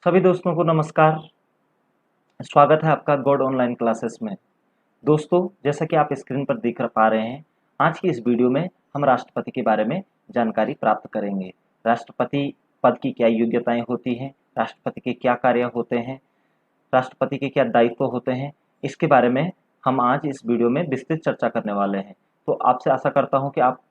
सभी दोस्तों को नमस्कार। स्वागत है आपका गॉड ऑनलाइन क्लासेस में। दोस्तों, जैसा कि आप स्क्रीन पर देख पा रहे हैं, आज की इस वीडियो में हम राष्ट्रपति के बारे में जानकारी प्राप्त करेंगे। राष्ट्रपति पद की क्या योग्यताएं होती हैं, राष्ट्रपति के क्या कार्य होते हैं, राष्ट्रपति के क्या दायित्व होते हैं, इसके बारे में हम आज इस वीडियो में विस्तृत चर्चा करने वाले हैं। तो आपसे आशा करता हूं कि आप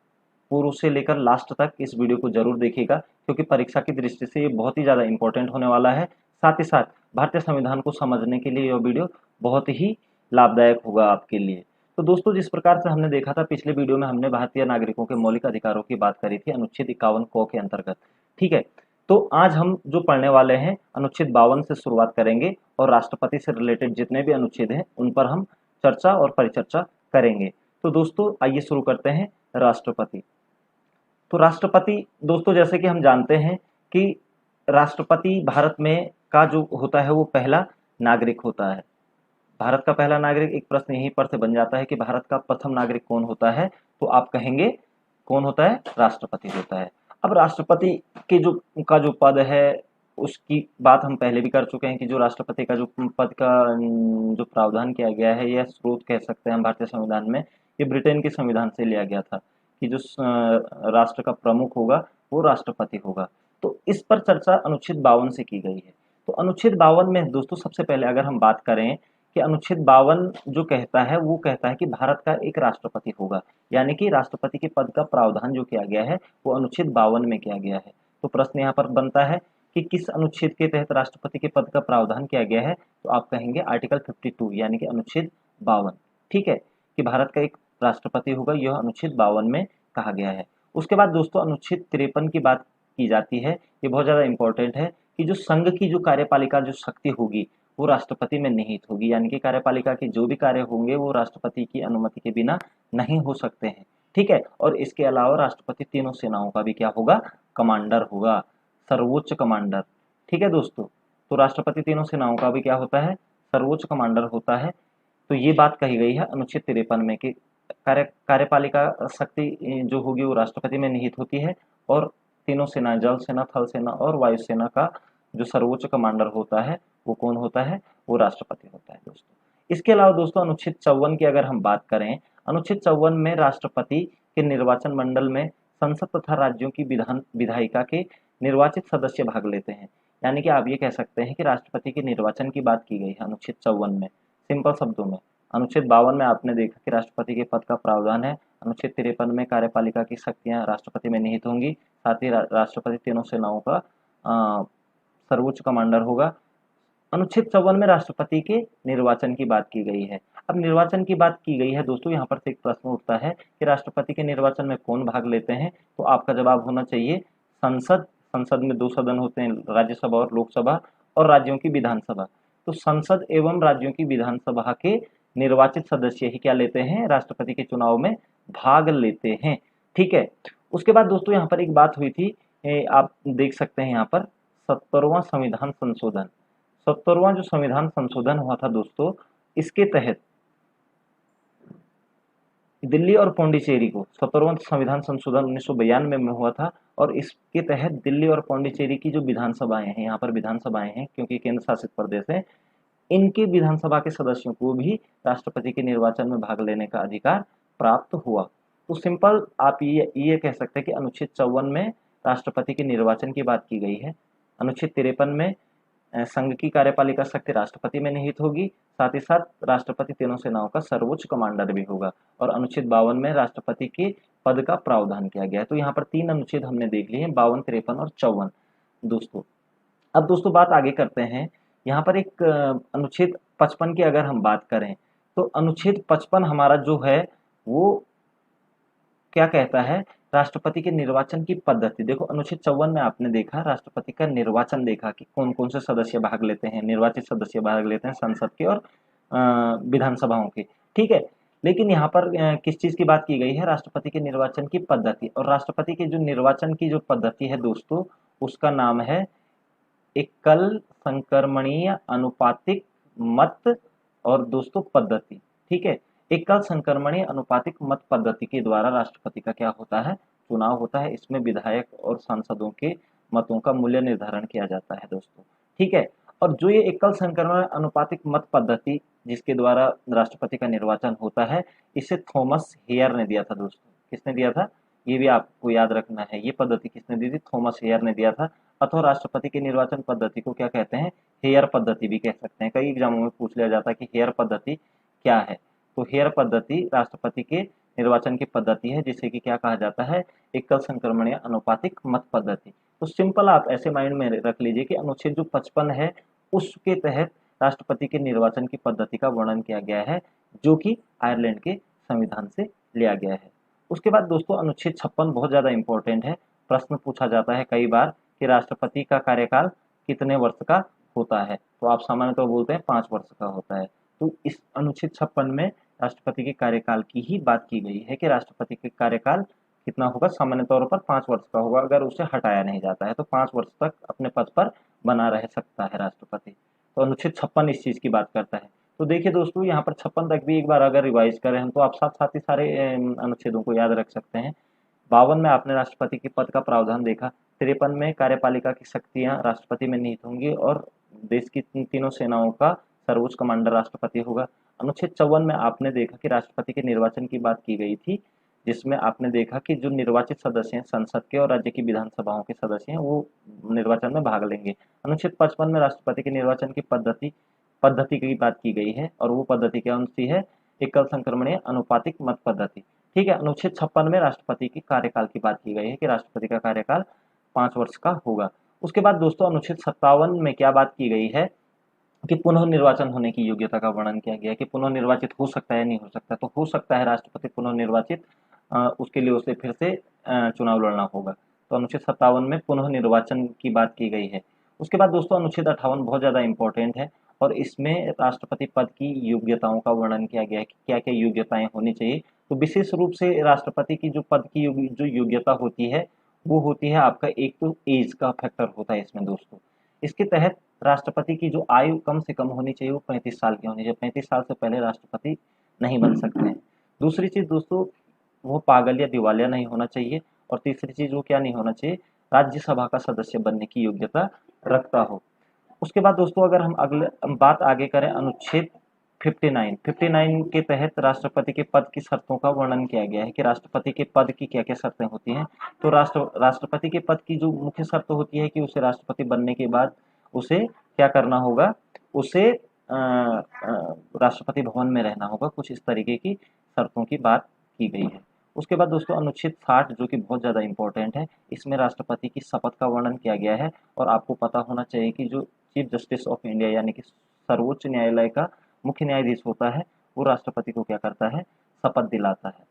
पूर्व से लेकर लास्ट तक इस वीडियो को जरूर देखिएगा, क्योंकि परीक्षा की दृष्टि से ये बहुत ही ज़्यादा इंपॉर्टेंट होने वाला है। साथ ही साथ भारतीय संविधान को समझने के लिए यह वीडियो बहुत ही लाभदायक होगा आपके लिए। तो दोस्तों, जिस प्रकार से हमने देखा था, पिछले वीडियो में हमने भारतीय नागरिकों के मौलिक अधिकारों की बात करी थी अनुच्छेद 51 क के अंतर्गत। ठीक है, तो आज हम जो पढ़ने वाले हैं अनुच्छेद 52 से शुरुआत करेंगे और राष्ट्रपति से रिलेटेड जितने भी अनुच्छेद हैं उन पर हम चर्चा और परिचर्चा करेंगे। तो दोस्तों, आइए शुरू करते हैं। राष्ट्रपति। तो राष्ट्रपति दोस्तों, जैसे कि हम जानते हैं कि राष्ट्रपति भारत में का जो होता है वो पहला नागरिक होता है। भारत का पहला नागरिक, एक प्रश्न यहीं पर से बन जाता है कि भारत का प्रथम नागरिक कौन होता है, तो आप कहेंगे कौन होता है? राष्ट्रपति होता है। अब राष्ट्रपति के जो पद है उसकी बात हम पहले भी कर चुके हैं कि जो राष्ट्रपति का जो पद का जो प्रावधान किया गया है, यह स्रोत कह सकते हैं हम भारतीय संविधान में, ये ब्रिटेन के संविधान से लिया गया था कि जो राष्ट्र का प्रमुख होगा वो राष्ट्रपति होगा। तो इस पर चर्चा अनुच्छेद 52 से की गई है। तो अनुच्छेद 52 में दोस्तों सबसे पहले अगर हम बात करें कि अनुच्छेद 52 जो कहता है वो कहता है कि भारत का एक राष्ट्रपति होगा, यानी कि राष्ट्रपति के पद का प्रावधान जो किया गया है वो अनुच्छेद 52 में किया गया है। तो प्रश्न यहाँ पर बनता है कि किस अनुच्छेद के तहत राष्ट्रपति के पद का प्रावधान किया गया है, तो आप कहेंगे आर्टिकल 52 यानी कि अनुच्छेद 52। ठीक है, कि भारत का एक राष्ट्रपति होगा, यह अनुच्छेद 52 में कहा गया है। उसके बाद दोस्तों अनुच्छेद 53 की बात की जाती है। ये बहुत ज़्यादा इंपॉर्टेंट है कि जो संघ की जो कार्यपालिका जो शक्ति होगी वो राष्ट्रपति में निहित होगी, यानी कि कार्यपालिका के जो भी कार्य होंगे वो राष्ट्रपति की अनुमति के बिना नहीं हो सकते हैं। ठीक है, और इसके अलावा राष्ट्रपति तीनों सेनाओं का भी क्या होगा? कमांडर होगा, सर्वोच्च कमांडर। ठीक है दोस्तों, तो राष्ट्रपति तीनों सेनाओं का भी क्या होता है? सर्वोच्च कमांडर होता है। तो ये बात कही गई है अनुच्छेद 53 में कि कार्यपालिका शक्ति जो होगी वो राष्ट्रपति में निहित होती है और तीनों सेना, जल सेना, थल सेना और वायु सेना का जो सर्वोच्च कमांडर होता है वो कौन होता है? वो राष्ट्रपति होता है दोस्तों। इसके अलावा दोस्तों अनुच्छेद 54 की अगर हम बात करें, अनुच्छेद 54 में राष्ट्रपति के निर्वाचन मंडल में संसद तथा राज्यों की विधायिका के निर्वाचित सदस्य भाग लेते हैं। यानी कि आप ये कह सकते हैं कि राष्ट्रपति के निर्वाचन की बात की गई है अनुच्छेद 54 में। सिंपल शब्दों में अनुच्छेद 52 में आपने देखा कि राष्ट्रपति के पद का प्रावधान है। अनुच्छेद 53 में कार्यपालिका की शक्तियां राष्ट्रपति में निहित होंगी, साथ ही राष्ट्रपति तीनों सेनाओं का सर्वोच्च कमांडर होगा। अनुच्छेद 54 में राष्ट्रपति के निर्वाचन की बात की गई है। अब निर्वाचन की बात की गई है दोस्तों, यहाँ पर से एक प्रश्न उठता है कि राष्ट्रपति के निर्वाचन में कौन भाग लेते हैं, तो आपका जवाब होना चाहिए संसद। संसद में दो सदन होते हैं, राज्यसभा और लोकसभा, और राज्यों की विधानसभा। तो संसद एवं राज्यों की विधानसभा के निर्वाचित सदस्य ही क्या लेते हैं? राष्ट्रपति के चुनाव में भाग लेते हैं। ठीक है, उसके बाद दोस्तों यहाँ पर एक बात हुई थी, आप देख सकते हैं यहाँ पर 70वां संविधान संशोधन। 70वां जो संविधान संशोधन हुआ था दोस्तों, इसके तहत दिल्ली और पौंडीचेरी को, 70वां संविधान संशोधन 1992 में हुआ था और इसके तहत दिल्ली और पौंडीचेरी की जो विधानसभाएं हैं, यहाँ पर विधानसभाएं हैं क्योंकि केंद्र शासित प्रदेश है, इनकी विधानसभा के सदस्यों को भी राष्ट्रपति के निर्वाचन में भाग लेने का अधिकार प्राप्त हुआ। तो सिंपल आप ये कह सकते हैं कि अनुच्छेद 54 में राष्ट्रपति के निर्वाचन की बात की गई है। अनुच्छेद 53 में संघ की कार्यपालिका शक्ति राष्ट्रपति में निहित होगी, साथ ही साथ राष्ट्रपति तीनों सेनाओं का सर्वोच्च कमांडर भी होगा, और अनुच्छेद 52 में राष्ट्रपति के पद का प्रावधान किया गया है। तो यहाँ पर 3 अनुच्छेद हमने देख लिए हैं, 52, 53 और 54 दोस्तों। अब दोस्तों बात आगे करते हैं, यहाँ पर एक अनुच्छेद 55 की अगर हम बात करें, तो अनुच्छेद 55 हमारा जो है वो क्या कहता है? राष्ट्रपति के निर्वाचन की पद्धति। देखो अनुच्छेद 54 में आपने देखा राष्ट्रपति का निर्वाचन, देखा कि कौन कौन से सदस्य भाग लेते हैं, निर्वाचित सदस्य भाग लेते हैं संसद के और विधानसभाओं के। ठीक है, लेकिन यहाँ पर किस चीज की बात की गई है? राष्ट्रपति के निर्वाचन की पद्धति। और राष्ट्रपति के जो निर्वाचन की जो पद्धति है दोस्तों, उसका नाम है एकल संक्रमणीय अनुपातिक मत और दोस्तों पद्धति। ठीक है, एकल संक्रमणीय अनुपातिक मत पद्धति के द्वारा राष्ट्रपति का क्या होता है? चुनाव होता है। इसमें विधायक और सांसदों के मतों का मूल्य निर्धारण किया जाता है दोस्तों। ठीक है। और जो ये एकल संक्रमण अनुपातिक मत पद्धति जिसके द्वारा राष्ट्रपति का निर्वाचन होता है, इसे थॉमस हेयर ने दिया था दोस्तों। किसने दिया था? ये भी आपको याद रखना है। ये पद्धति किसने दी थी? थॉमस हेयर ने दिया था। अथवा राष्ट्रपति के निर्वाचन पद्धति को क्या कहते हैं? हेयर पद्धति भी कह सकते हैं। कई एग्जामों में पूछ लिया जाता है कि हेयर पद्धति क्या है। तो हेयर पद्धति राष्ट्रपति के निर्वाचन की पद्धति है जिसे कि क्या कहा जाता है? एकल संक्रमण या अनुपातिक मत पद्धति। तो सिंपल आप ऐसे माइंड में रख लीजिए कि अनुच्छेद जो 55 है उसके तहत राष्ट्रपति के निर्वाचन की पद्धति का वर्णन किया गया है, जो कि आयरलैंड के संविधान से लिया गया है। उसके बाद दोस्तों अनुच्छेद 56 बहुत ज्यादा इंपॉर्टेंट है। प्रश्न पूछा जाता है कई बार कि राष्ट्रपति का कार्यकाल कितने वर्ष का होता है, तो आप सामान्यतः तो बोलते हैं 5 वर्ष का होता है। तो इस अनुच्छेद 56 में राष्ट्रपति के कार्यकाल की ही बात की गई है कि राष्ट्रपति के कार्यकाल कितना होगा? सामान्य तौर पर 5 वर्ष का होगा, अगर उसे हटाया नहीं जाता है तो 5 वर्ष तक अपने पद पर बना रह सकता है राष्ट्रपति। तो अनुच्छेद 56 इस चीज की बात करता है। तो देखिए दोस्तों, यहाँ पर 56 तक भी एक बार अगर रिवाइज करें हम तो आप साथ साथ ही सारे अनुच्छेदों को याद रख सकते हैं। 52 में आपने राष्ट्रपति के पद का प्रावधान देखा। 53 में कार्यपालिका की शक्तियां राष्ट्रपति में निहित होंगी और देश की तीनों सेनाओं का सर्वोच्च कमांडर राष्ट्रपति होगा। अनुच्छेद 54 में आपने देखा कि राष्ट्रपति के निर्वाचन की बात की गई थी, जिसमें आपने देखा कि जो निर्वाचित सदस्य हैं संसद के और राज्य की विधानसभाओं के सदस्य हैं वो निर्वाचन में भाग लेंगे। अनुच्छेद 55 में राष्ट्रपति के निर्वाचन की पद्धति की बात की गई है और वो पद्धति कौन सी है? एकल संक्रमणीय अनुपातिक मत पद्धति। ठीक है। अनुच्छेद 56 में राष्ट्रपति की कार्यकाल की बात की गई है कि राष्ट्रपति का कार्यकाल 5 वर्ष का होगा। उसके बाद दोस्तों अनुच्छेद 57 में क्या बात की गई है कि पुनः निर्वाचन होने की योग्यता का वर्णन किया गया है कि पुनः निर्वाचित हो सकता है, नहीं हो सकता। तो हो सकता है राष्ट्रपति पुनः निर्वाचित, उसके लिए उसे फिर से चुनाव लड़ना होगा। तो अनुच्छेद 57 में पुनः निर्वाचन की बात की गई है। उसके बाद दोस्तों अनुच्छेद 58 बहुत ज्यादा इंपॉर्टेंट है और इसमें राष्ट्रपति पद की योग्यताओं का वर्णन किया गया है कि क्या क्या योग्यताएं होनी चाहिए। तो विशेष रूप से राष्ट्रपति की जो पद की जो योग्यता होती है वो होती है आपका, एक तो एज का फैक्टर होता है इसमें दोस्तों। इसके तहत राष्ट्रपति की जो आयु कम से कम होनी चाहिए वो 35 साल की होनी चाहिए। 35 साल से पहले राष्ट्रपति नहीं बन सकते हैं। दूसरी चीज दोस्तों, वो पागल या दिवालिया नहीं होना चाहिए। और तीसरी चीज, वो क्या नहीं होना चाहिए? राज्यसभा का सदस्य बनने की योग्यता रखता हो। उसके बाद दोस्तों अगर हम अगले बात आगे करें अनुच्छेद 59 के तहत राष्ट्रपति के पद की शर्तों का वर्णन किया गया है कि राष्ट्रपति के पद की क्या क्या शर्तें होती हैं। तो राष्ट्रपति के पद की जो मुख्य शर्त होती है कि उसे राष्ट्रपति बनने के बाद उसे क्या करना होगा? उसे राष्ट्रपति भवन में रहना होगा। कुछ इस तरीके की शर्तों की बात की गई है। उसके बाद दोस्तों अनुच्छेद 60 जो कि बहुत ज़्यादा इंपॉर्टेंट है, इसमें राष्ट्रपति की शपथ का वर्णन किया गया है। और आपको पता होना चाहिए कि जो चीफ जस्टिस ऑफ इंडिया यानी कि सर्वोच्च न्यायालय का मुख्य न्यायाधीश होता है वो राष्ट्रपति को क्या करता है? शपथ दिलाता है।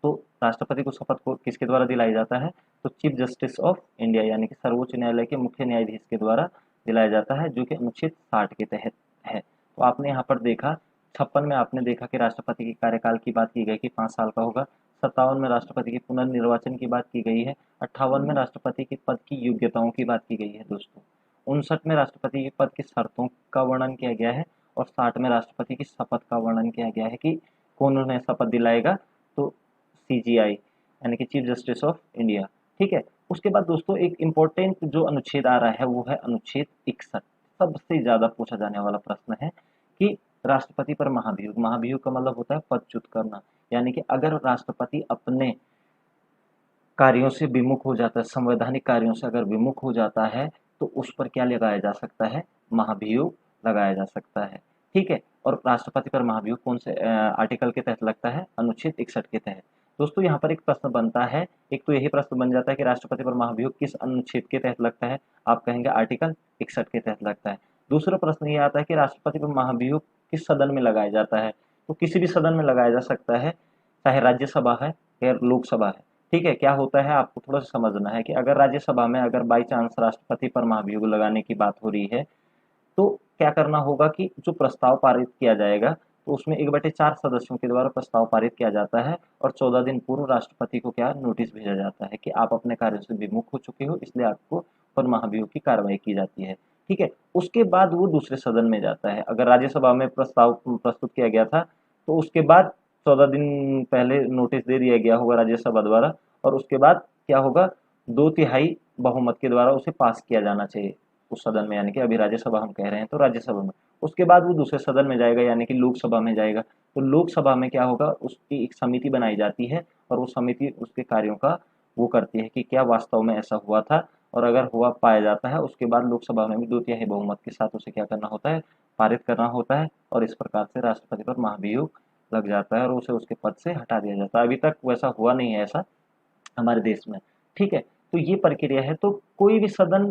तो राष्ट्रपति को शपथ को किसके द्वारा दिलाई जाता है? तो चीफ जस्टिस ऑफ इंडिया यानी कि सर्वोच्च न्यायालय के मुख्य न्यायाधीश के द्वारा दिलाया जाता है, जो कि अनुच्छेद 60 के तहत है। तो आपने यहाँ पर देखा 56 में आपने देखा कि राष्ट्रपति के कार्यकाल की बात की गई कि 5 साल का होगा। 57 में राष्ट्रपति के पुनर्निर्वाचन की बात की गई है। 58 में राष्ट्रपति के पद की योग्यताओं की बात की गई है दोस्तों। 59 में राष्ट्रपति के पद की शर्तों का वर्णन किया गया है और 60 में राष्ट्रपति की शपथ का वर्णन किया गया है कि कौन उन्हें शपथ दिलाएगा? तो सीजीआई यानी कि चीफ जस्टिस ऑफ इंडिया। ठीक है। उसके बाद दोस्तों एक इम्पोर्टेंट जो अनुच्छेद आ रहा है वो है अनुच्छेद 61। सबसे ज्यादा पूछा जाने वाला प्रश्न है कि राष्ट्रपति पर महाभियोग। महाभियोग का मतलब होता है पदच्युत करना, यानी कि अगर राष्ट्रपति अपने कार्यों से विमुख हो जाता है, संवैधानिक कार्यों से अगर विमुख हो जाता है तो उस पर क्या लगाया जा सकता है? महाभियोग लगाया जा सकता है। ठीक है। और राष्ट्रपति पर महाभियोग कौन से आर्टिकल के तहत लगता है? अनुच्छेद 61 के तहत। दोस्तों यहाँ पर एक प्रश्न बनता है, एक तो यही प्रश्न बन जाता है कि राष्ट्रपति पर महाभियोग किस अनुच्छेद के तहत लगता है? आप कहेंगे आर्टिकल 61 के तहत लगता है। दूसरा प्रश्न ये आता है कि राष्ट्रपति पर महाभियोग किस सदन में लगाया जाता है? तो किसी भी सदन में लगाया जा सकता है, चाहे राज्यसभा है या लोकसभा है। ठीक है। क्या होता है आपको थोड़ा सा समझना है कि अगर राज्यसभा में अगर बाई चांस राष्ट्रपति पर महाभियोग लगाने की बात हो रही है तो क्या करना होगा कि जो प्रस्ताव पारित किया जाएगा तो उसमें 1/4 सदस्यों के द्वारा प्रस्ताव पारित किया जाता है और 14 दिन पूर्व राष्ट्रपति को क्या नोटिस भेजा जाता है कि आप अपने कार्यों से विमुख हो चुके हो, इसलिए आपको पर महाभियोग की कार्रवाई की जाती है। ठीक है। उसके बाद वो दूसरे सदन में जाता है। अगर राज्यसभा में प्रस्ताव प्रस्तुत किया गया था तो उसके बाद 14 दिन पहले नोटिस दे दिया गया होगा राज्यसभा द्वारा और उसके बाद क्या होगा? 2/3 बहुमत के द्वारा उसे पास किया जाना चाहिए। उस सदन में, यानी कि अभी राज्यसभा हम कह रहे हैं तो राज्यसभा में, उसके बाद वो दूसरे सदन में जाएगा यानी कि लोकसभा में जाएगा। तो लोकसभा में क्या होगा, उसकी एक समिति बनाई जाती है और वो समिति उसके कार्यों का वो करती है कि क्या वास्तव में ऐसा हुआ था, और अगर हुआ पाया जाता है उसके बाद लोकसभा में भी 2/3 बहुमत के साथ उसे क्या करना होता है, पारित करना होता है, और इस प्रकार से राष्ट्रपति पर महाभियोग लग जाता है और उसे उसके पद से हटा दिया जाता है। अभी तक वैसा हुआ नहीं है ऐसा हमारे देश में, ठीक है। तो ये प्रक्रिया है। तो कोई भी सदन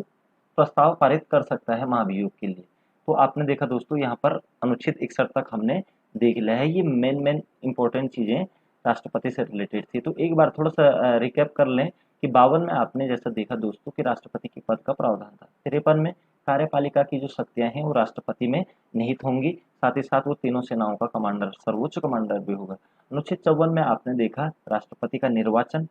प्रस्ताव पारित कर सकता है महाभियोग के लिए। तो आपने देखा दोस्तों यहाँ पर अनुच्छेद 61 तक हमने देख लिया है। ये मेन इंपॉर्टेंट चीजें राष्ट्रपति से रिलेटेड थी। तो एक बार थोड़ा सा रिकैप कर लें कि 52 में आपने जैसा देखा दोस्तों कि राष्ट्रपति के पद का प्रावधान था। 53 में कार्यपालिका की जो शक्तियां हैं वो राष्ट्रपति में निहित होंगी, साथ ही साथ वो तीनों सेनाओं का कमांडर, सर्वोच्च कमांडर भी होगा। अनुच्छेद 54 में आपने देखा राष्ट्रपति का निर्वाचन,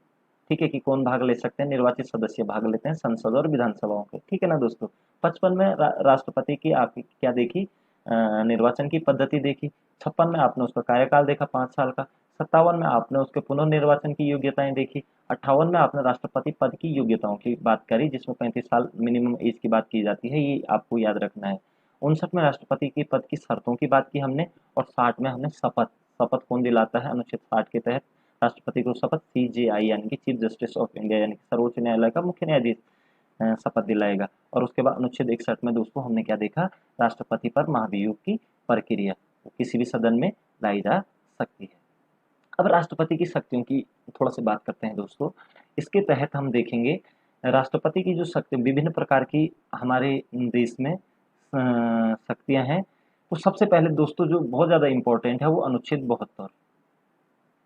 ठीक है, कि कौन भाग ले सकते हैं, निर्वाचित सदस्य भाग लेते हैं संसद और विधानसभाओं के, ठीक है ना दोस्तों। 55 में राष्ट्रपति की आपकी क्या देखी, निर्वाचन की पद्धति देखी। 56 में आपने उसका कार्यकाल देखा 5 साल का। 57 में आपने उसके पुनर्निर्वाचन की योग्यताएं देखी। 58 में आपने राष्ट्रपति पद की योग्यताओं की बात करी, जिसमें 35 साल मिनिमम एज की बात की जाती है, ये आपको याद रखना है। 59 में राष्ट्रपति के पद की शर्तों की बात की हमने, और 60 में हमने शपथ, शपथ कौन दिलाता है अनुच्छेद 60 के तहत राष्ट्रपति को शपथ CJI यानी कि चीफ जस्टिस ऑफ इंडिया यानी कि सर्वोच्च न्यायालय का मुख्य न्यायाधीश शपथ दिलाएगा। और उसके बाद अनुच्छेद 61 में दोस्तों हमने क्या देखा, राष्ट्रपति पर महाभियोग की प्रक्रिया किसी भी सदन में लाई जा सकती है। अब राष्ट्रपति की शक्तियों की थोड़ा सी बात करते हैं दोस्तों। इसके तहत हम देखेंगे राष्ट्रपति की जो शक्ति, विभिन्न प्रकार की हमारे देश में शक्तियां हैं। तो सबसे पहले दोस्तों जो बहुत ज्यादा इंपॉर्टेंट है वो अनुच्छेद 72,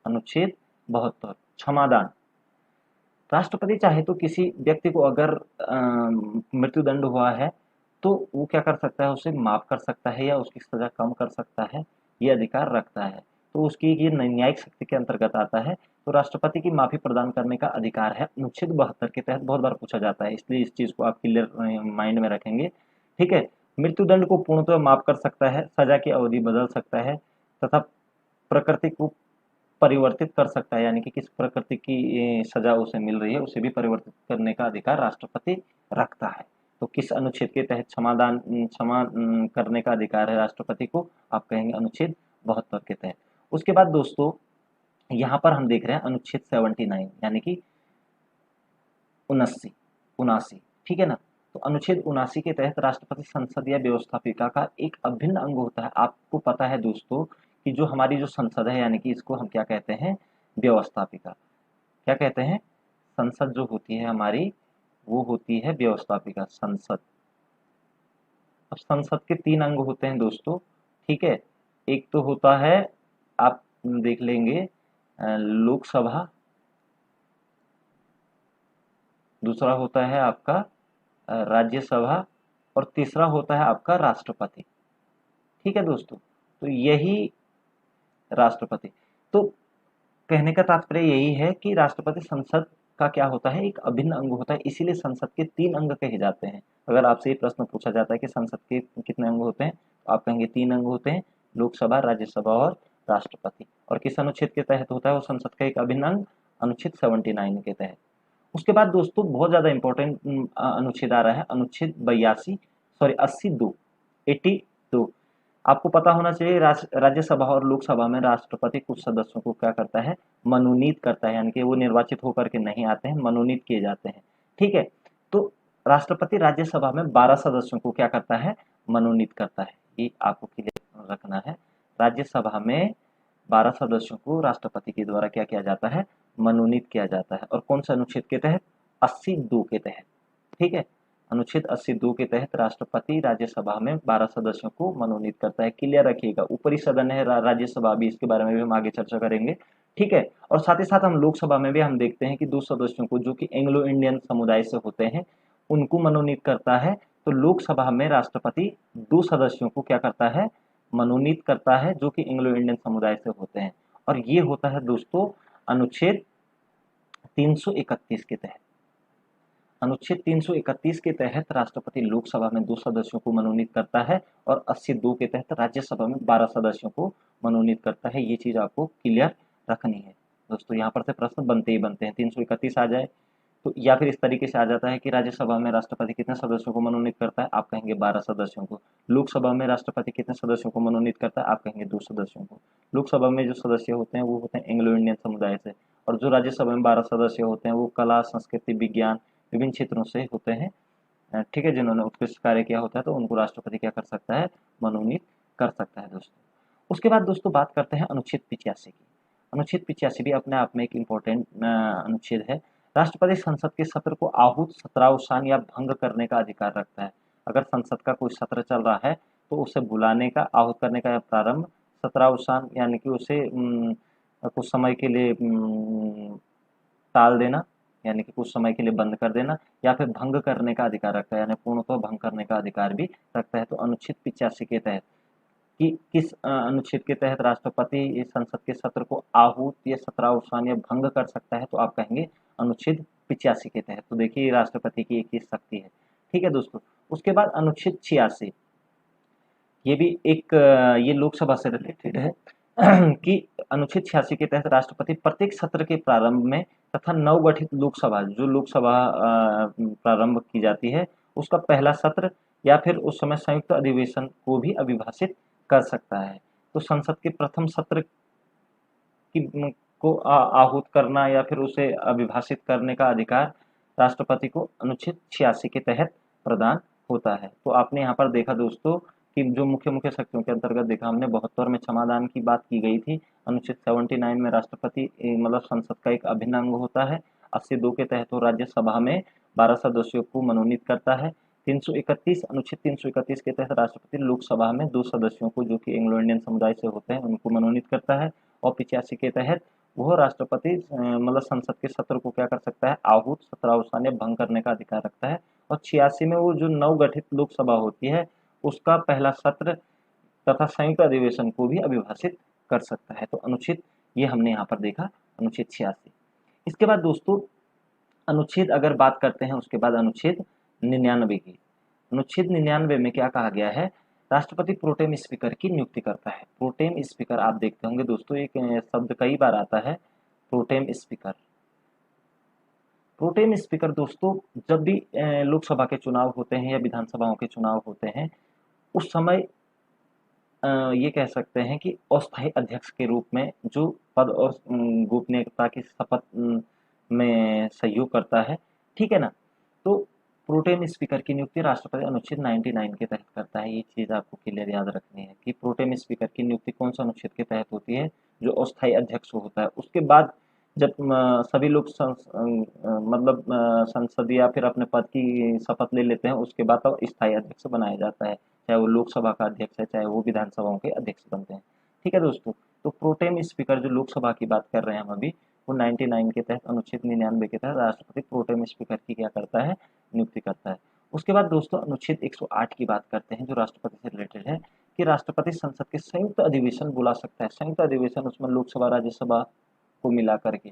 अनुच्छेद 72 क्षमादान। राष्ट्रपति चाहे तो किसी व्यक्ति को अगर मृत्युदंड हुआ है तो वो क्या कर सकता है, उसे माफ कर सकता है या उसकी सजा कम कर सकता है, ये अधिकार रखता है। तो उसकी ये न्यायिक शक्ति के अंतर्गत आता है। तो राष्ट्रपति की माफी प्रदान करने का अधिकार है, अनुच्छेद 72 के तहत बहुत बार पूछा जाता है, इसलिए इस चीज को आप क्लियर माइंड में रखेंगे, ठीक है। मृत्युदंड को पूर्णतः माफ कर सकता है, सजा की अवधि बदल सकता है, तथा प्रकृति को परिवर्तित कर सकता है, यानी कि किस प्रकृति की सजा उसे मिल रही है उसे भी परिवर्तित करने का अधिकार राष्ट्रपति रखता है। तो किस अनुच्छेद के तहत क्षमा करने का अधिकार है राष्ट्रपति को, आप कहेंगे अनुच्छेद 72 के तहत। उसके बाद दोस्तों यहाँ पर हम देख रहे हैं अनुच्छेद 79 यानी कि 79, ठीक है ना। तो अनुच्छेद 79 के तहत राष्ट्रपति संसद या व्यवस्थापिका का एक अभिन्न अंग होता है। आपको पता है दोस्तों कि जो हमारी जो संसद है, यानी कि इसको हम क्या कहते हैं, व्यवस्थापिका, क्या कहते हैं, संसद जो होती है हमारी वो होती है व्यवस्थापिका संसद। अब संसद के 3 अंग होते हैं दोस्तों, ठीक है। एक तो होता है, आप देख लेंगे, लोकसभा, दूसरा होता है आपका राज्यसभा, और तीसरा होता है आपका राष्ट्रपति, ठीक है दोस्तों। तो यही राष्ट्रपति, तो कहने का तात्पर्य यही है कि राष्ट्रपति संसद का क्या होता है, एक अभिन्न अंग होता है, इसीलिए संसद के 3 अंग कहे जाते हैं। अगर आपसे ये प्रश्न पूछा जाता है कि संसद के कितने अंग होते हैं, तो आप कहेंगे 3 अंग होते हैं, लोकसभा, राज्यसभा और राष्ट्रपति। और किस अनुच्छेद के तहत होता है वो संसद का एक अभिन्न अंग, अनुच्छेद 79 के तहत। उसके बाद दोस्तों बहुत ज्यादा इंपॉर्टेंट अनुच्छेद आ रहा है, अनुच्छेद 82 82। आपको पता होना चाहिए राज्यसभा और लोकसभा में राष्ट्रपति कुछ सदस्यों को क्या करता है, मनोनीत करता है, यानी कि वो निर्वाचित होकर के नहीं आते हैं, मनोनीत किए जाते हैं, ठीक है। तो राष्ट्रपति राज्यसभा में 12 सदस्यों को क्या करता है, मनोनीत करता है, ये आपको क्लियर रखना है। राज्यसभा में 12 सदस्यों को राष्ट्रपति के द्वारा क्या किया जाता है, मनोनीत किया जाता है। और कौन सा अनुच्छेद के तहत, 82 के तहत, ठीक है। अनुच्छेद 82 के तहत राष्ट्रपति राज्यसभा में 12 सदस्यों को मनोनीत करता है, क्लियर रखिएगा। ऊपरी सदन है राज्यसभा भी, इसके बारे में भी हम आगे चर्चा करेंगे, ठीक है। और साथ ही साथ हम लोकसभा में भी हम देखते हैं कि 2 सदस्यों को जो कि एंग्लो इंडियन समुदाय से होते हैं उनको मनोनीत करता है। तो लोकसभा में राष्ट्रपति 2 सदस्यों को क्या करता है, मनोनीत करता है, जो कि एंग्लो इंडियन समुदाय से होते हैं। और ये होता है दोस्तों अनुच्छेद 331 के तहत। अनुच्छेद 331 के तहत राष्ट्रपति लोकसभा में 2 सदस्यों को मनोनीत करता है और 82 के तहत राज्यसभा में 12 सदस्यों को मनोनीत करता है। ये चीज आपको क्लियर रखनी है दोस्तों, यहाँ पर से प्रश्न बनते ही बनते हैं। 331 आ जाए, तो या फिर इस तरीके से आ जाता है कि राज्यसभा में राष्ट्रपति कितने सदस्यों को मनोनीत करता है, आप कहेंगे 12 सदस्यों को। लोकसभा में राष्ट्रपति कितने सदस्यों को मनोनीत करता है, आप कहेंगे 2 सदस्यों को। लोकसभा में जो सदस्य होते हैं वो होते हैं एंग्लो इंडियन समुदाय से, और जो राज्यसभा में 12 सदस्य होते हैं वो कला, संस्कृति, विज्ञान विभिन्न क्षेत्रों से होते हैं। ठीक है, जिन्होंने उत्कृष्ट कार्य किया होता है तो उनको राष्ट्रपति क्या कर सकता है, मनोनीत कर सकता है दोस्तों। उसके बाद दोस्तों बात करते हैं अनुच्छेद 85 की। अनुच्छेद 85 भी अपने आप में एक इम्पोर्टेंट अनुच्छेद है। राष्ट्रपति संसद के सत्र को आहूत, सत्रावसान या भंग करने का अधिकार रखता है। अगर संसद का कोई सत्र चल रहा है तो उसे बुलाने का, आहूत करने का या प्रारंभ, सत्रावसान यानी कि उसे कुछ समय के लिए टाल देना, यानी कि कुछ समय के लिए बंद कर देना, या फिर भंग करने का अधिकार रखता है, यानी पूर्णतः भंग करने का अधिकार भी रखता है। तो अनुच्छेद 85 के तहत कि किस अनुच्छेद के तहत राष्ट्रपति संसद के सत्र को आहूत या सत्रावसान या भंग कर सकता है, तो आप कहेंगे अनुच्छेद 85 के तहत। तो देखिए राष्ट्रपति की एक ही शक्ति है। ठीक है दोस्तों, उसके बाद अनुच्छेद 86, ये भी एक ये लोकसभा से रिलेटेड है कि अनुच्छेद 86 के तहत राष्ट्रपति प्रत्येक सत्र के प्रारंभ में तथा नवगठित लोकसभा, जो लोकसभा प्रारंभ की जाती है, उसका पहला सत्र या फिर उस समय संयुक्त अधिवेशन को भी अभिभाषित कर सकता है। तो संसद के प्रथम सत्र की को आहूत करना या फिर उसे अभिभाषित करने का अधिकार राष्ट्रपति को अनुच्छेद 86 के तहत प्रदान होता है। तो आपने यहाँ पर देखा दोस्तों कि जो मुख्य मुख्य शक्तियों के अंतर्गत देखा हमने, 72 में क्षमादान की बात की गई थी। अनुच्छेद 79 में राष्ट्रपति मतलब संसद का एक अभिन्न अंग होता है। 82 के तहत वो राज्यसभा में 12 सदस्यों को मनोनीत करता है। 331 अनुच्छेद 331 के तहत राष्ट्रपति लोकसभा में 2 सदस्यों को, जो कि एंग्लो इंडियन समुदाय से होते हैं, उनको मनोनीत करता है। और 85 के तहत वह राष्ट्रपति मतलब संसद के सत्र को क्या कर सकता है, आहूत, सत्रावसान या भंग करने का अधिकार रखता है। और 86 में वो जो नवगठित लोकसभा होती है उसका पहला सत्र तथा संयुक्त अधिवेशन को भी अभिभाषित कर सकता है। तो अनुच्छेद ये हमने यहाँ पर देखा, अनुच्छेद 86। इसके बाद दोस्तों अनुच्छेद अगर बात करते हैं उसके बाद अनुच्छेद 99 की। अनुच्छेद 99 में क्या कहा गया है, राष्ट्रपति प्रोटेम स्पीकर की नियुक्ति करता है। प्रोटेम स्पीकर आप देखते होंगे दोस्तों, एक शब्द कई बार आता है, प्रोटेम स्पीकर। प्रोटेम स्पीकर दोस्तों जब भी लोकसभा के चुनाव होते हैं या विधानसभाओं के चुनाव होते हैं, उस समय ये कह सकते हैं कि अस्थायी अध्यक्ष के रूप में जो पद और गोपनीयता की शपथ में सहयोग करता है, ठीक है ना। तो प्रोटेम स्पीकर की नियुक्ति राष्ट्रपति अनुच्छेद 99 के तहत करता है। ये चीज़ आपको क्लियर याद रखनी है कि प्रोटेम स्पीकर की नियुक्ति कौन सा अनुच्छेद के तहत होती है, जो अस्थायी अध्यक्ष होता है। उसके बाद जब सभी लोग मतलब संसद या फिर अपने पद की शपथ ले लेते हैं, उसके बाद तब स्थायी अध्यक्ष बनाया जाता है, चाहे वो लोकसभा का अध्यक्ष है, चाहे वो विधानसभाओं के अध्यक्ष बनते हैं। ठीक है दोस्तों, तो प्रोटेम स्पीकर जो लोकसभा की बात कर रहे हैं हम अभी, वो 99 के तहत, अनुच्छेद 99 के तहत राष्ट्रपति प्रोटेम स्पीकर की क्या करता है, नियुक्ति करता है। उसके बाद दोस्तों अनुच्छेद 108 की बात करते हैं जो राष्ट्रपति से रिलेटेड है कि राष्ट्रपति संसद के संयुक्त अधिवेशन बुला सकता है। संयुक्त अधिवेशन उसमें लोकसभा राज्यसभा को मिला करके।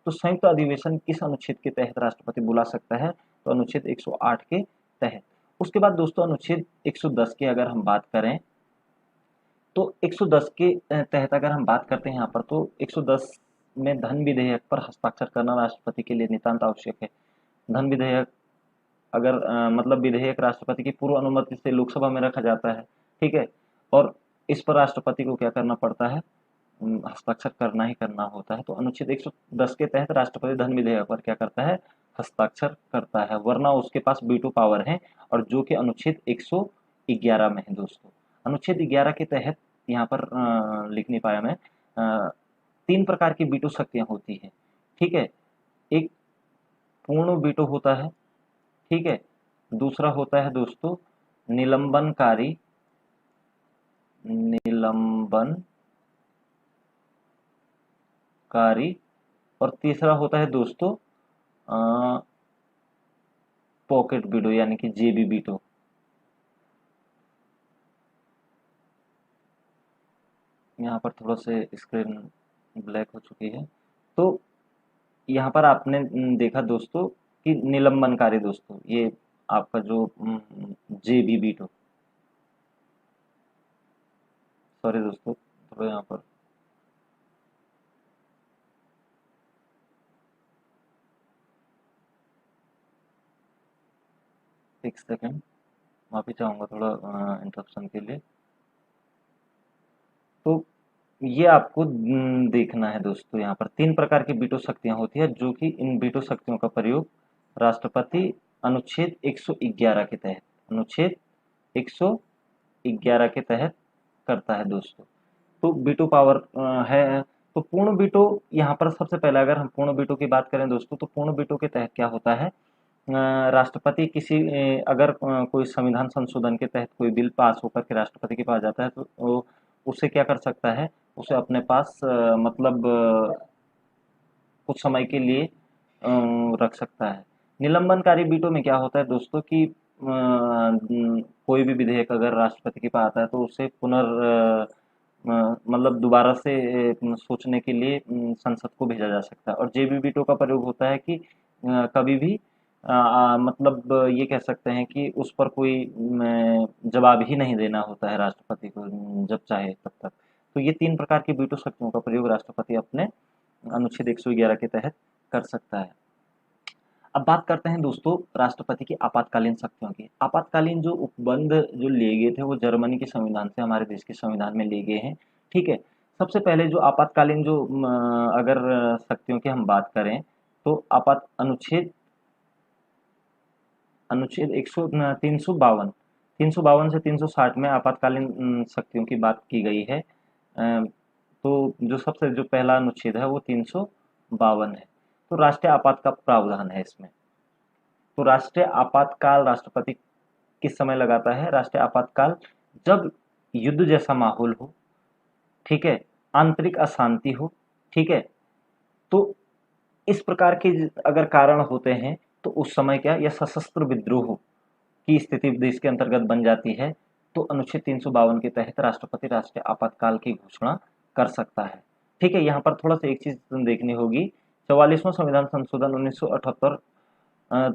तो संयुक्त अधिवेशन किस अनुच्छेद के तहत राष्ट्रपति बुला सकता है, तो अनुच्छेद 108 के तहत। उसके बाद दोस्तों अनुच्छेद 110 की अगर हम बात करें तो 110 के तहत अगर हम बात करते हैं यहाँ पर, तो 110 में धन विधेयक पर हस्ताक्षर करना राष्ट्रपति के लिए नितांत आवश्यक है। धन विधेयक अगर मतलब विधेयक राष्ट्रपति की पूर्व अनुमति से लोकसभा में रखा जाता है, ठीक है, और इस पर राष्ट्रपति को क्या करना पड़ता है, हस्ताक्षर करना ही करना होता है। तो अनुच्छेद 110 के तहत राष्ट्रपति धन विधेयक पर क्या करता है, हस्ताक्षर करता है, वरना उसके पास वीटो पावर है, और जो कि अनुच्छेद 111 में है दोस्तों। अनुच्छेद 11 के तहत यहाँ पर लिख नहीं पाया मैं, 3 प्रकार की वीटो शक्तियां होती है, ठीक है। एक पूर्ण वीटो होता है, ठीक है। दूसरा होता है दोस्तों निलंबनकारी, और तीसरा होता है दोस्तों पॉकेट वीटो यानी कि जेबी वीटो। यहाँ पर थोड़ा से स्क्रीन ब्लैक हो चुकी है। तो यहाँ पर आपने देखा दोस्तों कि निलंबनकारी दोस्तों, ये आपका जो जेबी वीटो, सॉरी दोस्तों थोड़ा यहाँ पर एक सेकेंड, माफी चाहूँगा थोड़ा इंटरप्शन के लिए। तो ये आपको देखना है दोस्तों, यहाँ पर 3 प्रकार की वीटो शक्तियाँ होती है, जो कि इन वीटो शक्तियों का प्रयोग राष्ट्रपति अनुच्छेद 111 के तहत, अनुच्छेद 111 के तहत करता है दोस्तों। तो वीटो पावर है। तो पूर्ण वीटो, यहाँ पर सबसे पहले अगर हम पूर्ण वीटो की बात करें दोस्तों, तो पूर्ण वीटो के तहत क्या होता है, राष्ट्रपति किसी अगर कोई संविधान संशोधन के तहत कोई बिल पास होकर के राष्ट्रपति के पास जाता है, तो वो उसे क्या कर सकता है, उसे अपने पास मतलब कुछ समय के लिए रख सकता है। निलंबनकारी वीटो में क्या होता है दोस्तों कि कोई भी विधेयक अगर राष्ट्रपति के पास आता है तो उसे मतलब दोबारा से सोचने के लिए संसद को भेजा जा सकता है। और जेबी वीटो का प्रयोग होता है कि कभी भी मतलब ये कह सकते हैं कि उस पर कोई जवाब ही नहीं देना होता है राष्ट्रपति को, जब चाहे तब तक। तो ये 3 प्रकार की वीटो शक्तियों का प्रयोग राष्ट्रपति अपने अनुच्छेद 111 के तहत कर सकता है। अब बात करते हैं दोस्तों राष्ट्रपति की आपातकालीन शक्तियों की। आपातकालीन जो उपबंध जो लिए गए थे वो जर्मनी के संविधान से हमारे देश के संविधान में लिए गए हैं। ठीक है, सबसे पहले जो आपातकालीन जो अगर शक्तियों की हम बात करें तो अनुच्छेद 352 से 360 में आपातकालीन शक्तियों की बात की गई है। तो जो पहला अनुच्छेद है वो 352 है। तो राष्ट्रीय आपात का प्रावधान है इसमें। तो राष्ट्रीय आपातकाल राष्ट्रपति किस समय लगाता है, राष्ट्रीय आपातकाल जब युद्ध जैसा माहौल हो, ठीक है, आंतरिक अशांति हो, ठीक है, तो इस प्रकार के अगर कारण होते हैं तो उस समय क्या, या सशस्त्र विद्रोह की स्थिति देश के अंतर्गत बन जाती है, तो अनुच्छेद 352 के तहत राष्ट्रपति राष्ट्रीय आपातकाल की घोषणा कर सकता है। ठीक है, यहाँ पर थोड़ा सा एक चीज देखनी होगी, 44वां संविधान संशोधन 1978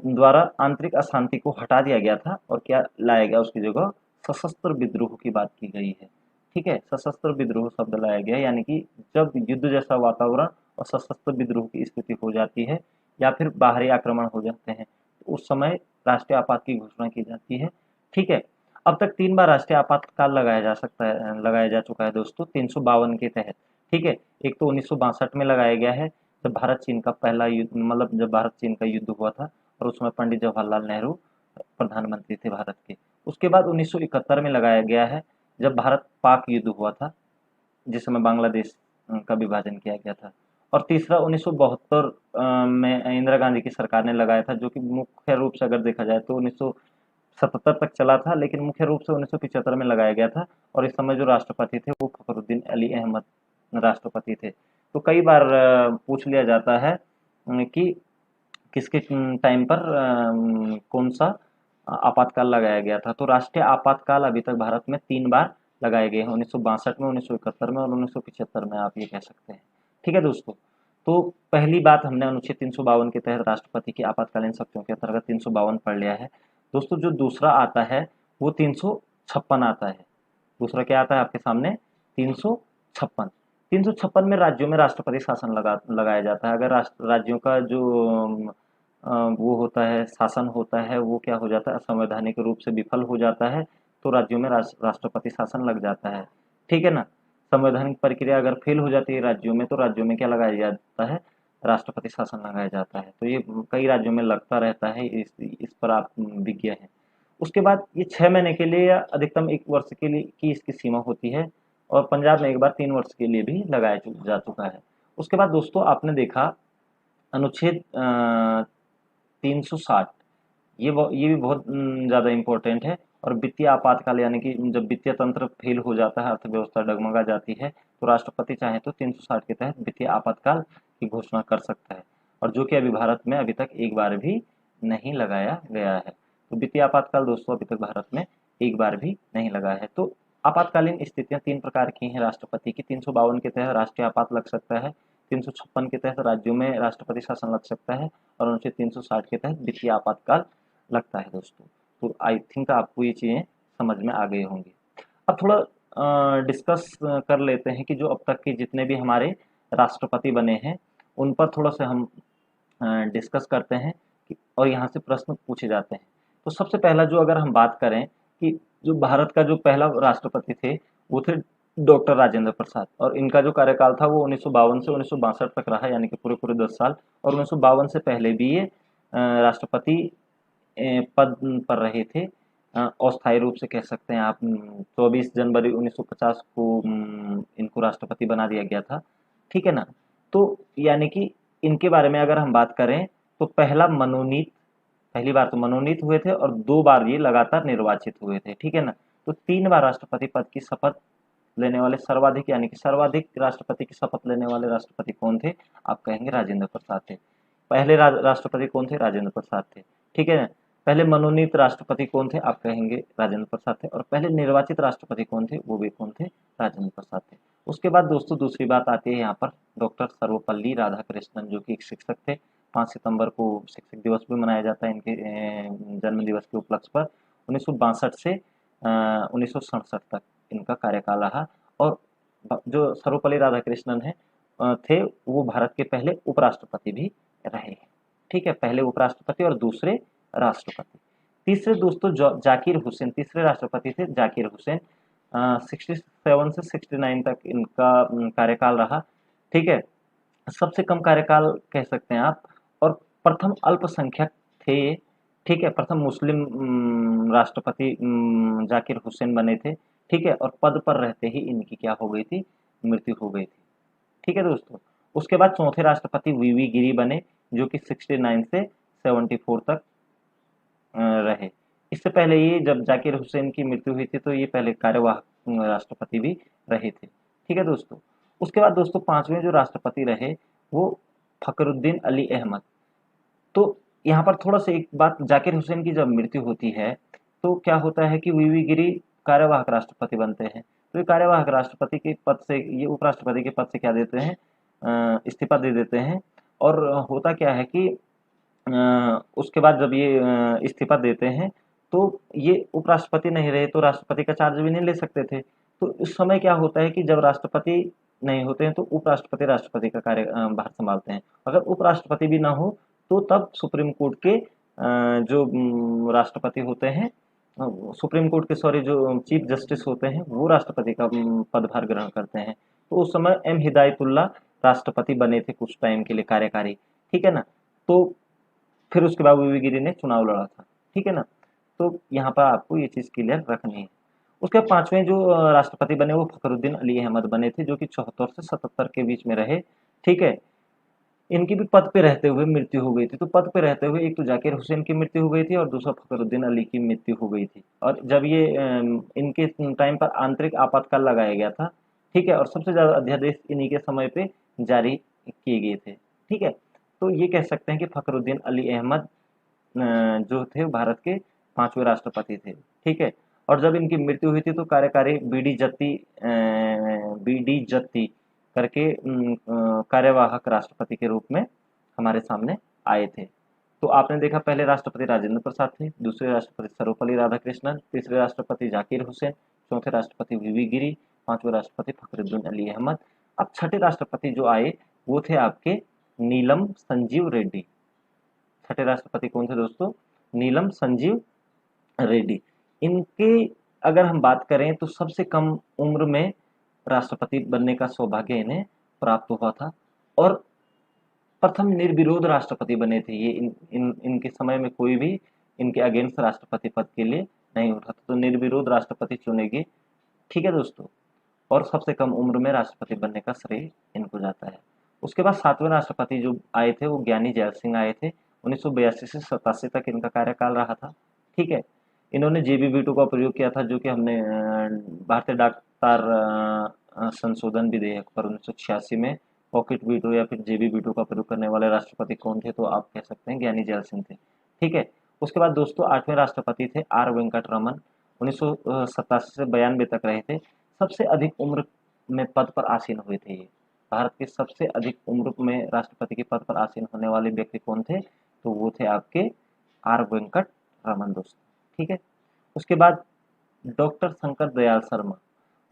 द्वारा आंतरिक अशांति को हटा दिया गया था और क्या लाया गया, उसकी जगह सशस्त्र विद्रोह की बात की गई है। ठीक है, सशस्त्र विद्रोह शब्द लाया गया, यानी कि जब युद्ध जैसा वातावरण और सशस्त्र विद्रोह की स्थिति हो जाती है या फिर बाहरी आक्रमण हो जाते हैं, तो उस समय राष्ट्रीय आपात की घोषणा की जाती है। ठीक है, अब तक 3 बार राष्ट्रीय आपातकाल लगाया जा चुका है दोस्तों 352 के तहत। ठीक है, एक तो 1962 में लगाया गया है, जब भारत चीन का पहला युद्ध, मतलब जब भारत चीन का युद्ध हुआ था और उसमें पंडित जवाहरलाल नेहरू प्रधानमंत्री थे भारत के। उसके बाद 1971 में लगाया गया है, जब भारत पाक युद्ध हुआ था, जिस समय बांग्लादेश का विभाजन किया गया था। और तीसरा 1972 में इंदिरा गांधी की सरकार ने लगाया था, जो कि मुख्य रूप से अगर देखा जाए तो 1977 तक चला था, लेकिन मुख्य रूप से 1975 में लगाया गया था। और इस समय जो राष्ट्रपति थे वो फखरुद्दीन अली अहमद राष्ट्रपति थे। तो कई बार पूछ लिया जाता है कि किसके टाइम पर कौन सा आपातकाल लगाया गया था। तो राष्ट्रीय आपातकाल अभी तक भारत में 3 बार लगाए गए हैं, 1962 में, 1971 में और 1975 में, आप ये कह सकते हैं। ठीक है दोस्तों, तो पहली बात हमने अनुच्छेद 352 के तहत राष्ट्रपति की आपातकालीन शक्तियों के अंतर्गत 352 पढ़ लिया है दोस्तों। जो दूसरा आता है वो 356 आता है। दूसरा क्या आता है आपके सामने, 356। 356 में राज्यों में राष्ट्रपति शासन लगाया जाता है। अगर राज्यों का जो वो होता है, शासन होता है, वो क्या हो जाता है, असंवैधानिक रूप से विफल हो जाता है, तो राज्यों में राष्ट्रपति शासन लग जाता है। ठीक है ना, संवैधानिक प्रक्रिया अगर फेल हो जाती है राज्यों में, तो राज्यों में क्या लगाया जाता है, राष्ट्रपति शासन लगाया जाता है। तो ये कई राज्यों में लगता रहता है, इस पर आप विज्ञ हैं। उसके बाद ये 6 महीने के लिए या अधिकतम 1 वर्ष के लिए की इसकी सीमा होती है, और पंजाब में एक बार 3 वर्ष के लिए भी लगाया जा चुका है। उसके बाद दोस्तों आपने देखा अनुच्छेद 360, ये भी बहुत ज़्यादा इम्पोर्टेंट है। और वित्तीय आपातकाल, यानी कि जब वित्तीय तंत्र फेल हो जाता है, अर्थव्यवस्था डगमगा जाती है, तो राष्ट्रपति चाहे तो 360 के तहत वित्तीय आपातकाल की घोषणा कर सकता है, और जो कि अभी भारत में अभी तक एक बार भी नहीं लगाया गया है। तो वित्तीय आपातकाल दोस्तों अभी तक भारत में एक बार भी नहीं लगा है। तो आपातकालीन स्थितियां 3 प्रकार की हैं राष्ट्रपति की। 352 के तहत राष्ट्रीय आपात लग सकता है, 356 के तहत राज्यों में राष्ट्रपति शासन लग सकता है, और अनुच्छेद 360 के तहत वित्तीय आपातकाल लगता है दोस्तों। तो आई थिंक आपको ये चीज़ें समझ में आ गई होंगी। अब थोड़ा डिस्कस कर लेते हैं कि जो अब तक के जितने भी हमारे राष्ट्रपति बने हैं उन पर थोड़ा सा हम डिस्कस करते हैं और यहाँ से प्रश्न पूछे जाते हैं तो सबसे पहला जो अगर हम बात करें कि जो भारत का जो पहला राष्ट्रपति थे वो थे डॉक्टर राजेंद्र प्रसाद, और इनका जो कार्यकाल था वो 1952 से 1962 तक रहा, यानी कि पूरे पूरे 10 साल। और 1952 से पहले भी ये राष्ट्रपति पद पर रहे थे, अस्थायी रूप से कह सकते हैं आप। 24 जनवरी 1950 को इनको राष्ट्रपति बना दिया गया था, ठीक है ना। तो यानी कि इनके बारे में अगर हम बात करें तो पहली बार तो मनोनीत हुए थे और 2 बार ये लगातार निर्वाचित हुए थे, ठीक है ना। तो 3 बार राष्ट्रपति पद की शपथ लेने वाले सर्वाधिक, यानी कि सर्वाधिक राष्ट्रपति की शपथ लेने वाले राष्ट्रपति कौन थे? आप कहेंगे राजेंद्र प्रसाद थे। पहले राष्ट्रपति कौन थे? राजेंद्र प्रसाद थे, ठीक है ना। पहले मनोनीत राष्ट्रपति कौन थे? आप कहेंगे राजेंद्र प्रसाद थे। और पहले निर्वाचित राष्ट्रपति कौन थे? वो भी कौन थे? राजेंद्र प्रसाद थे। उसके बाद दोस्तों दूसरी बात आती है यहाँ पर डॉक्टर सर्वपल्ली राधाकृष्णन, जो कि एक शिक्षक थे। 5 सितंबर को शिक्षक दिवस भी मनाया जाता है इनके जन्म दिवस के उपलक्ष्य पर। 1962 से 1967 तक इनका कार्यकाल रहा। और जो सर्वपल्ली राधाकृष्णन है थे वो भारत के पहले उपराष्ट्रपति भी रहे हैं, ठीक है। पहले उपराष्ट्रपति और दूसरे राष्ट्रपति। तीसरे दोस्तों जाकिर हुसैन, तीसरे राष्ट्रपति थे जाकिर हुसैन। 67 से 69 तक इनका कार्यकाल रहा, ठीक है। सबसे कम कार्यकाल कह सकते हैं आप। और प्रथम अल्पसंख्यक थे, ठीक है। प्रथम मुस्लिम राष्ट्रपति जाकिर हुसैन बने थे, ठीक है। और पद पर रहते ही इनकी क्या हो गई थी? मृत्यु हो गई थी, ठीक है दोस्तों। उसके बाद चौथे राष्ट्रपति वीवी गिरी बने, जो कि 69 से 74 तक रहे। इससे पहले ये जब जाकिर हुसैन की मृत्यु हुई थी तो ये पहले कार्यवाहक राष्ट्रपति भी रहे थे, ठीक है दोस्तों। उसके बाद दोस्तों पांचवें जो राष्ट्रपति रहे वो फखरुद्दीन अली अहमद। तो यहाँ पर थोड़ा सा एक बात, जाकिर हुसैन की जब मृत्यु होती है तो क्या होता है कि वीवी गिरी कार्यवाहक राष्ट्रपति बनते हैं। तो ये कार्यवाहक राष्ट्रपति के पद से, ये उपराष्ट्रपति के पद से क्या देते हैं? इस्तीफा दे देते हैं। और होता क्या है कि उसके बाद जब ये इस्तीफा देते हैं तो ये उपराष्ट्रपति नहीं रहे तो राष्ट्रपति का चार्ज भी नहीं ले सकते थे। तो उस समय क्या होता है कि जब राष्ट्रपति नहीं होते हैं तो उपराष्ट्रपति राष्ट्रपति का भार संभालते हैं। अगर उपराष्ट्रपति भी ना हो तो तब सुप्रीम कोर्ट के जो राष्ट्रपति होते हैं, सुप्रीम कोर्ट के सॉरी जो चीफ जस्टिस होते हैं वो राष्ट्रपति का पदभार ग्रहण करते हैं। तो उस समय एम हिदायतुल्लाह राष्ट्रपति बने थे कुछ टाइम के लिए कार्यकारी, ठीक है ना। तो फिर उसके बाद वीवी गिरी ने चुनाव लड़ा था, ठीक है ना। तो यहाँ पर आपको ये चीज़ क्लियर रखनी है। उसके पांचवें जो राष्ट्रपति बने वो फखरुद्दीन अली अहमद बने थे, जो कि 74 से 77 के बीच में रहे, ठीक है। इनकी भी पद पे रहते हुए मृत्यु हो गई थी। तो पद पे रहते हुए एक तो जाकिर हुसैन की मृत्यु हो गई थी और दूसरा फखरुद्दीन अली की मृत्यु हो गई थी। और जब ये इनके टाइम पर आंतरिक आपातकाल लगाया गया था, ठीक है। और सबसे ज़्यादा अध्यादेश इन्हीं के समय पे जारी किए गए थे, ठीक है। तो ये कह सकते हैं कि फखरुद्दीन अली अहमद जो थे भारत के पांचवें राष्ट्रपति थे, ठीक है। और जब इनकी मृत्यु हुई थी तो कार्यकारी बी डी जत्ती करके कार्यवाहक राष्ट्रपति के रूप में हमारे सामने आए थे। तो आपने देखा पहले राष्ट्रपति राजेंद्र प्रसाद थे, दूसरे राष्ट्रपति सर्वपल्ली राधाकृष्णन, तीसरे राष्ट्रपति जाकिर हुसैन, चौथे राष्ट्रपति वीवी गिरी, पांचवें राष्ट्रपति फखरुद्दीन अली अहमद। अब छठे राष्ट्रपति जो आए वो थे आपके नीलम संजीव रेड्डी। छठे राष्ट्रपति कौन थे दोस्तों? नीलम संजीव रेड्डी। इनके अगर हम बात करें तो सबसे कम उम्र में राष्ट्रपति बनने का सौभाग्य इन्हें प्राप्त हुआ था और प्रथम निर्विरोध राष्ट्रपति बने थे ये। इनके समय में कोई भी इनके अगेंस्ट राष्ट्रपति पद के लिए नहीं उठा था, तो निर्विरोध राष्ट्रपति चुने गए, ठीक है दोस्तों। और सबसे कम उम्र में राष्ट्रपति बनने का श्रेय इनको जाता है। उसके बाद सातवें राष्ट्रपति जो आए थे वो ज्ञानी जैल सिंह आए थे। 1982 से 87 तक इनका कार्यकाल रहा था, ठीक है। इन्होंने जेबी वीटो का प्रयोग किया था, जो कि हमने भारतीय डाक तार संशोधन विधेयक पर 1986 में पॉकेट वीटो या फिर जेबी वीटो का प्रयोग करने वाले राष्ट्रपति कौन थे? तो आप कह सकते हैं ज्ञानी जैल सिंह थे, ठीक है। उसके बाद दोस्तों आठवें राष्ट्रपति थे आर वेंकट रमन। 1987 से 92 तक रहे थे। सबसे अधिक उम्र में पद पर आसीन हुए थे ये। भारत के सबसे अधिक उम्र में राष्ट्रपति के पद पर आसीन होने वाले व्यक्ति कौन थे? तो वो थे आपके आर वेंकट रमन दोस्तों, ठीक है। उसके बाद डॉक्टर शंकर दयाल शर्मा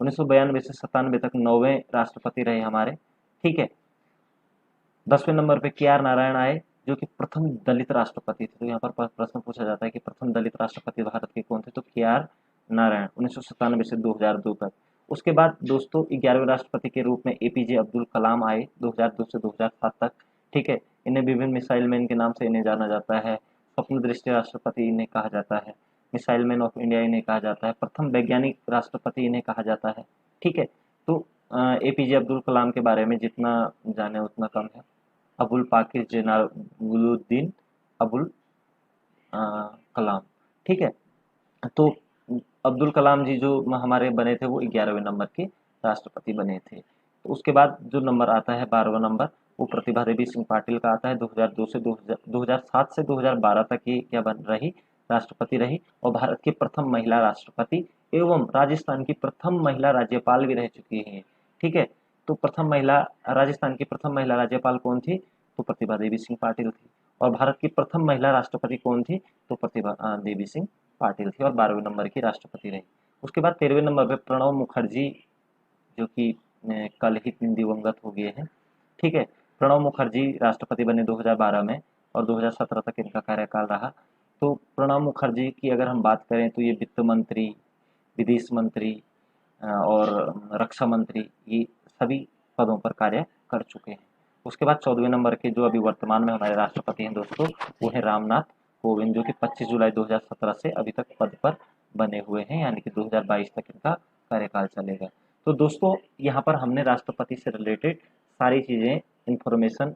1992 से 97 तक 9वें राष्ट्रपति रहे हमारे, ठीक है। 10वें नंबर पे के आर नारायण आए, जो कि प्रथम दलित राष्ट्रपति थे। तो यहाँ पर प्रश्न पूछा जाता है कि प्रथम दलित राष्ट्रपति भारत के कौन थे, तो KR नारायण 1997 से 2002 तक। उसके बाद दोस्तों 11वें राष्ट्रपति के रूप में APJ अब्दुल कलाम आए 2002 से 2007 तक। ठीक है, इन्हें विभिन्न मिसाइल मैन के नाम से इन्हें जाना जाता है। स्वप्न दृष्टि राष्ट्रपति इन्हें कहा जाता है, मिसाइल मैन ऑफ इंडिया इन्हें कहा जाता है, प्रथम वैज्ञानिक राष्ट्रपति इन्हें कहा जाता है। ठीक है, तो APJ अब्दुल कलाम के बारे में जितना जाने उतना कम है। अबुल पाकिर जैनुलब्दीन अबुल कलाम। ठीक है, तो अब्दुल कलाम जी जो हमारे बने थे वो 11वें नंबर के राष्ट्रपति बने थे। तो उसके बाद जो नंबर आता है 12वां नंबर, वो प्रतिभा देवी सिंह पाटिल का आता है। 2007 से 2012 तक ये क्या बन रही, राष्ट्रपति रही, और भारत की प्रथम महिला राष्ट्रपति एवं राजस्थान की प्रथम महिला राज्यपाल भी रह चुकी हैं। ठीक है, तो प्रथम महिला, राजस्थान की प्रथम महिला राज्यपाल कौन थी, तो प्रतिभा देवी सिंह पाटिल थी। और भारत की प्रथम महिला राष्ट्रपति कौन थी, तो प्रतिभा देवी सिंह पाटिल थी, और 12वें नंबर की राष्ट्रपति रही। उसके बाद 13वें नंबर पे प्रणब मुखर्जी, जो कि कल ही दिवंगत हो गए हैं। ठीक है, प्रणब मुखर्जी राष्ट्रपति बने 2012 में, और 2017 तक इनका कार्यकाल रहा। तो प्रणब मुखर्जी की अगर हम बात करें तो ये वित्त मंत्री, विदेश मंत्री और रक्षा मंत्री, ये सभी पदों पर कार्य कर चुके हैं। उसके बाद 14वें नंबर के जो अभी वर्तमान में हमारे राष्ट्रपति हैं दोस्तों, वो है रामनाथ कोविंद, जो कि 25 जुलाई 2017 से अभी तक पद पर बने हुए हैं, यानी कि 2022 तक इनका कार्यकाल चलेगा। तो दोस्तों यहाँ पर हमने राष्ट्रपति से रिलेटेड सारी चीज़ें, इंफॉर्मेशन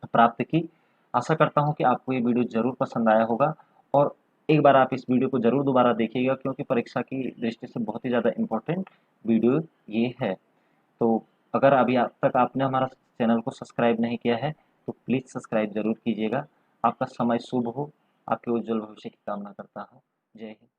प्राप्त की। आशा करता हूँ कि आपको ये वीडियो ज़रूर पसंद आया होगा, और एक बार आप इस वीडियो को ज़रूर दोबारा देखिएगा, क्योंकि परीक्षा की दृष्टि से बहुत ही ज़्यादा इम्पोर्टेंट वीडियो ये है। तो अगर अभी अब तक आपने हमारा चैनल को सब्सक्राइब नहीं किया है तो प्लीज़ सब्सक्राइब ज़रूर कीजिएगा। आपका समय शुभ हो, आपके उज्जवल भविष्य की कामना करता हूँ। जय हिंद।